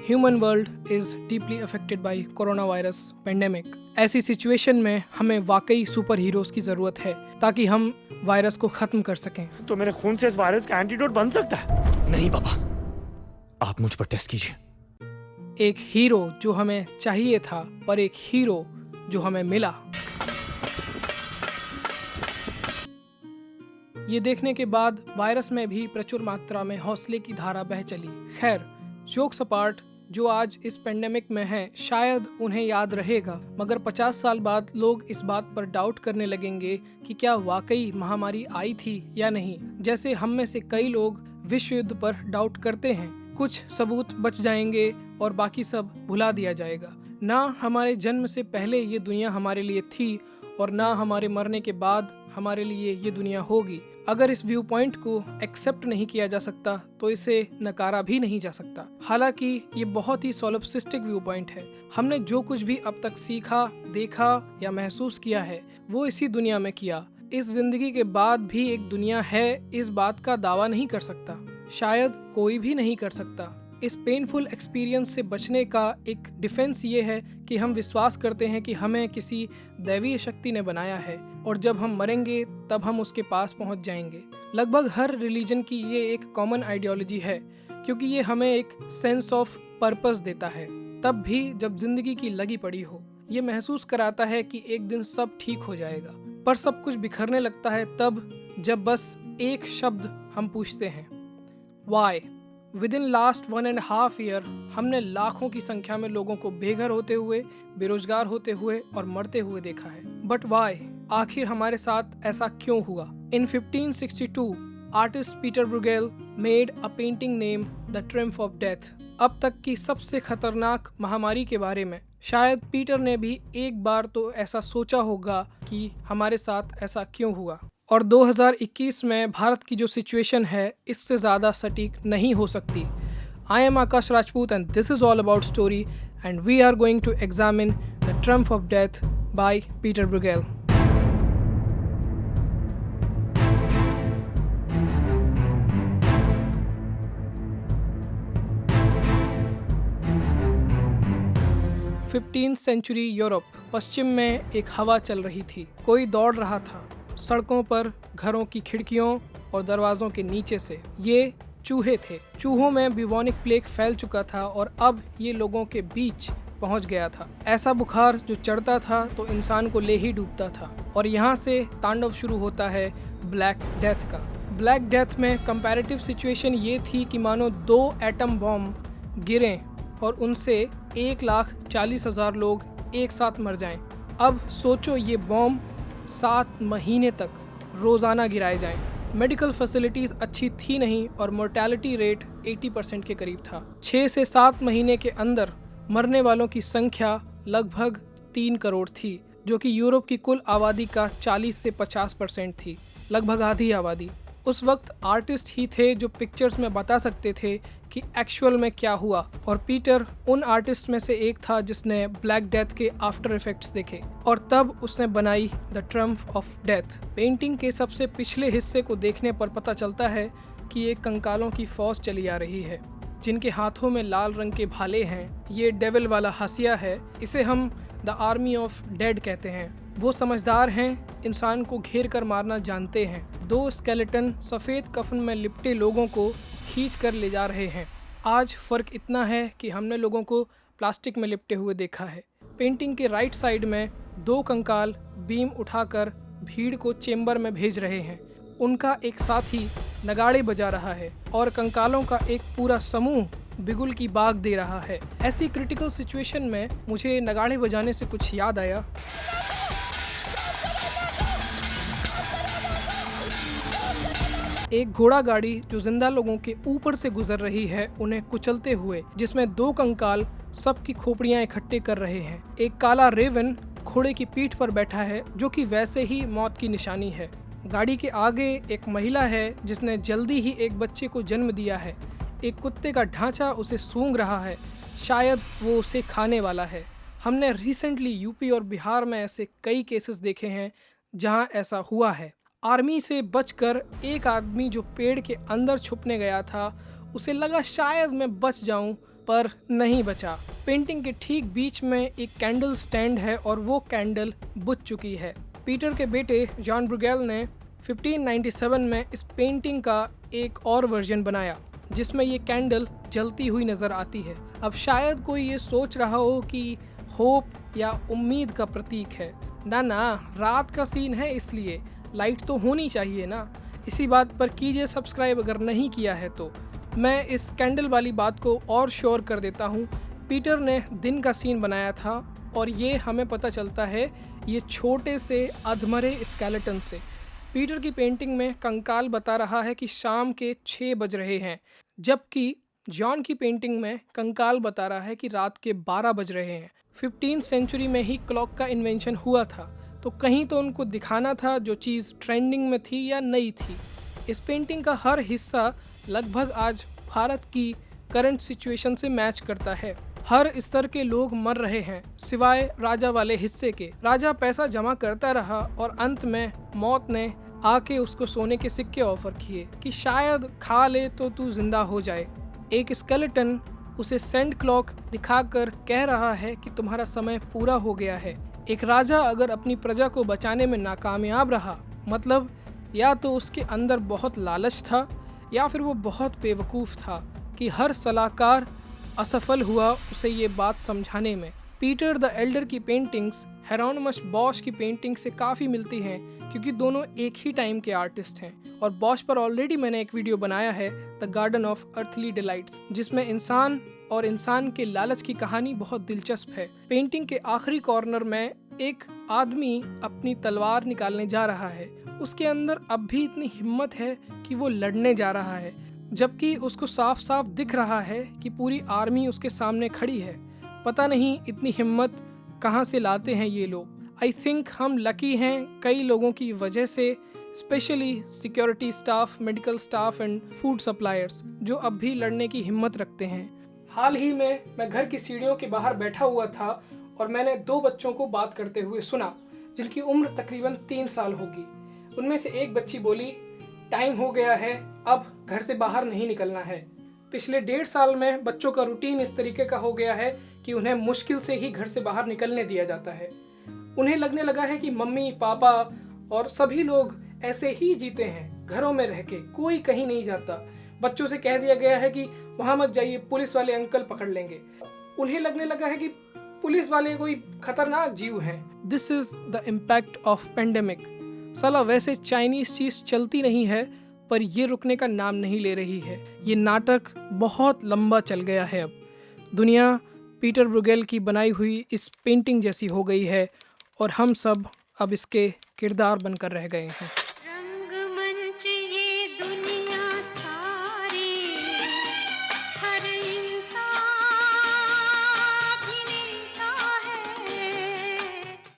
Human world is deeply affected by corona virus pandemic. ऐसी situation में हमें वाकई सुपर हीरोज की जरूरत है ताकि हम वायरस को खत्म कर सकें। तो मेरे खून से इस वायरस का एंटीडोट बन सकता है? नहीं बाबा, आप मुझ पर टेस्ट कीजिए। एक हीरो जो हमें चाहिए था, पर एक हीरो जो हमें मिला। ये देखने के बाद वायरस में भी प्रचुर मात्रा में हौसले की धारा बह चली। खैर, जोक्स अपार्ट, जो आज इस पेंडेमिक में हैं, शायद उन्हें याद रहेगा, मगर 50 साल बाद लोग इस बात पर डाउट करने लगेंगे कि क्या वाकई महामारी आई थी या नहीं। जैसे हम में से कई लोग विश्व युद्ध पर डाउट करते हैं। कुछ सबूत बच जाएंगे और बाकी सब भुला दिया जाएगा। ना हमारे जन्म से पहले ये दुनिया हमारे लिए थी और ना हमारे मरने के बाद हमारे लिए ये दुनिया होगी। अगर इस व्यू पॉइंट को एक्सेप्ट नहीं किया जा सकता तो इसे नकारा भी नहीं जा सकता। हालांकि ये बहुत ही सोलिप्सिस्टिक व्यू पॉइंट है। हमने जो कुछ भी अब तक सीखा, देखा या महसूस किया है वो इसी दुनिया में किया। इस जिंदगी के बाद भी एक दुनिया है, इस बात का दावा नहीं कर सकता। शायद कोई भी नहीं कर सकता। इस पेनफुल एक्सपीरियंस से बचने का एक डिफेंस ये है कि हम विश्वास करते हैं कि हमें किसी दैवीय शक्ति ने बनाया है और जब हम मरेंगे तब हम उसके पास पहुंच जाएंगे। लगभग हर रिलीजन की ये एक कॉमन आइडियोलॉजी है, क्योंकि ये हमें एक सेंस ऑफ पर्पस देता है। तब भी जब जिंदगी की लगी पड़ी हो, ये महसूस कराता है कि एक दिन सब ठीक हो जाएगा। पर सब कुछ बिखरने लगता है तब जब बस एक शब्द हम पूछते हैं, why. Within last 1.5 year हमने लाखों की संख्या में लोगों को बेघर होते हुए, बेरोजगार होते हुए और मरते हुए देखा है। बट वाई, आखिर हमारे साथ ऐसा क्यों हुआ? इन 1562 artist Peter Bruegel made a painting name the triumph of death. अब तक की सबसे खतरनाक महामारी के बारे में शायद पीटर ने भी एक बार तो ऐसा सोचा होगा कि हमारे साथ ऐसा क्यों हुआ। और 2021 में भारत की जो सिचुएशन है, इससे ज़्यादा सटीक नहीं हो सकती। I am Akash Rajput and this is all about story and we are going to examine the triumph of death by Peter Bruegel. Fifteenth century Europe. पश्चिम में एक हवा चल रही थी। कोई दौड़ रहा था सड़कों पर, घरों की खिड़कियों और दरवाजों के नीचे से। ये चूहे थे। चूहों में ब्यूबोनिक प्लेग फैल चुका था और अब ये लोगों के बीच पहुंच गया था। ऐसा बुखार जो चढ़ता था तो इंसान को ले ही डूबता था। और यहाँ से तांडव शुरू होता है ब्लैक डेथ का। ब्लैक डेथ में कंपैरेटिव सिचुएशन ये थी कि मानो 2 एटम बॉम्ब गिरें और उनसे 1,40,000 लोग एक साथ मर जाएं। अब सोचो, ये बॉम्ब 7 महीने तक रोज़ाना गिराए जाएं। मेडिकल फैसिलिटीज़ अच्छी थी नहीं और मोर्टेलिटी रेट 80% के करीब था। 6 से 7 महीने के अंदर मरने वालों की संख्या लगभग 3 करोड़ थी, जो कि यूरोप की कुल आबादी का 40 से 50% थी, लगभग आधी आबादी। उस वक्त आर्टिस्ट ही थे जो पिक्चर्स में बता सकते थे कि एक्चुअल में क्या हुआ, और पीटर उन आर्टिस्ट में से एक था जिसने ब्लैक डेथ के आफ्टर इफेक्ट्स देखे और तब उसने बनाई the triumph of death. Painting के सबसे पिछले हिस्से को देखने पर पता चलता है कि एक कंकालों की फौज चली आ रही है जिनके हाथों में लाल रंग के भाले हैं। ये डेविल वाला हंसिया है। इसे हम द आर्मी ऑफ डेड कहते हैं। वो समझदार हैं, इंसान को घेर कर मारना जानते हैं। 2 स्केलेटन सफ़ेद कफन में लिपटे लोगों को खींच कर ले जा रहे हैं। आज फ़र्क इतना है कि हमने लोगों को प्लास्टिक में लिपटे हुए देखा है। पेंटिंग के राइट साइड में 2 कंकाल बीम उठाकर भीड़ को चेंबर में भेज रहे हैं। उनका एक साथी नगाड़े बजा रहा है और कंकालों का एक पूरा समूह बिगुल की बाग दे रहा है। ऐसी क्रिटिकल सिचुएशन में मुझे नगाड़े बजाने से कुछ याद आया। एक घोड़ा गाड़ी जो जिंदा लोगों के ऊपर से गुजर रही है, उन्हें कुचलते हुए, जिसमें 2 कंकाल सबकी खोपड़ियां इकट्ठे कर रहे हैं। एक काला रेवन घोड़े की पीठ पर बैठा है जो कि वैसे ही मौत की निशानी है। गाड़ी के आगे एक महिला है जिसने जल्दी ही एक बच्चे को जन्म दिया है। एक कुत्ते का ढांचा उसे सूंघ रहा है, शायद वो उसे खाने वाला है। हमने रिसेंटली यूपी और बिहार में ऐसे कई केसेस देखे हैं जहां ऐसा हुआ है। आर्मी से बचकर एक आदमी जो पेड़ के अंदर छुपने गया था, उसे लगा शायद मैं बच जाऊं, पर नहीं बचा। पेंटिंग के ठीक बीच में एक कैंडल स्टैंड है और वो कैंडल बुझ चुकी है। पीटर के बेटे जॉन ब्रूगेल ने 1597 में इस पेंटिंग का एक और वर्जन बनाया जिसमें ये कैंडल जलती हुई नजर आती है। अब शायद कोई ये सोच रहा हो कि होप या उम्मीद का प्रतीक है। ना, रात का सीन है इसलिए लाइट तो होनी चाहिए ना। इसी बात पर कीजिए सब्सक्राइब अगर नहीं किया है तो। मैं इस कैंडल वाली बात को और श्योर कर देता हूँ। पीटर ने दिन का सीन बनाया था और ये हमें पता चलता है ये छोटे से अधमरे स्केलेटन से। पीटर की पेंटिंग में कंकाल बता रहा है कि शाम के 6 बज रहे हैं, जबकि जॉन की पेंटिंग में कंकाल बता रहा है कि रात के 12 बज रहे हैं। 15वीं सेंचुरी में ही क्लॉक का इन्वेंशन हुआ था, तो कहीं तो उनको दिखाना था जो चीज़ ट्रेंडिंग में थी या नई थी। इस पेंटिंग का हर हिस्सा लगभग आज भारत की करंट सिचुएशन से मैच करता है। हर स्तर के लोग मर रहे हैं सिवाय राजा वाले हिस्से के। राजा पैसा जमा करता रहा और अंत में मौत ने आके उसको सोने के सिक्के ऑफर किए कि शायद खा ले तो तू जिंदा हो जाए। एक स्केलेटन उसे सेंट क्लॉक दिखाकर कह रहा है कि तुम्हारा समय पूरा हो गया है। एक राजा अगर अपनी प्रजा को बचाने में नाकामयाब रहा, मतलब या तो उसके अंदर बहुत लालच था या फिर वो बहुत बेवकूफ़ था कि हर सलाहकार असफल हुआ उसे ये बात समझाने में। पीटर द एल्डर की पेंटिंग्स हेरोनिमस बॉश की पेंटिंग से काफ़ी मिलती हैं क्योंकि दोनों एक ही टाइम के आर्टिस्ट हैं। और बॉश पर ऑलरेडी मैंने एक वीडियो बनाया है the garden of earthly delights, जिसमें इंसान और इंसान के लालच की कहानी बहुत दिलचस्प है। पेंटिंग के आखिरी कॉर्नर में एक आदमी अपनी तलवार निकालने जा रहा है। उसके अंदर अब भी इतनी हिम्मत है कि वो लड़ने जा रहा है, जबकि उसको साफ साफ दिख रहा है कि पूरी आर्मी उसके सामने खड़ी है। पता नहीं इतनी हिम्मत कहाँ से लाते हैं ये लोग। आई थिंक हम लकी हैं कई लोगों की वजह से, specially security staff, medical staff and food suppliers, जो अब भी लड़ने की हिम्मत रखते हैं। हाल ही में मैं घर की सीढ़ियों के बाहर बैठा हुआ था और मैंने 2 बच्चों को बात करते हुए सुना जिनकी उम्र तकरीबन 3 साल होगी। उनमें से एक बच्ची बोली, टाइम हो गया है, अब घर से बाहर नहीं निकलना है। पिछले 1.5 साल में बच्चों का रूटीन इस तरीके का हो गया है कि उन्हें मुश्किल से ही घर से बाहर निकलने दिया जाता है। उन्हें लगने लगा है कि मम्मी पापा और सभी लोग ऐसे ही जीते हैं, घरों में रह के कोई कहीं नहीं जाता। बच्चों से कह दिया गया है कि वहां मत जाइए, पुलिस वाले अंकल पकड़ लेंगे। उन्हें लगने लगा है कि पुलिस वाले कोई खतरनाक जीव हैं। This is the impact of pandemic. साला वैसे चाइनीज चीज चलती नहीं है पर ये रुकने का नाम नहीं ले रही है। ये नाटक बहुत लंबा चल गया है। अब दुनिया पीटर ब्रूगेल की बनाई हुई इस पेंटिंग जैसी हो गई है और हम सब अब इसके किरदार बनकर रह गए हैं।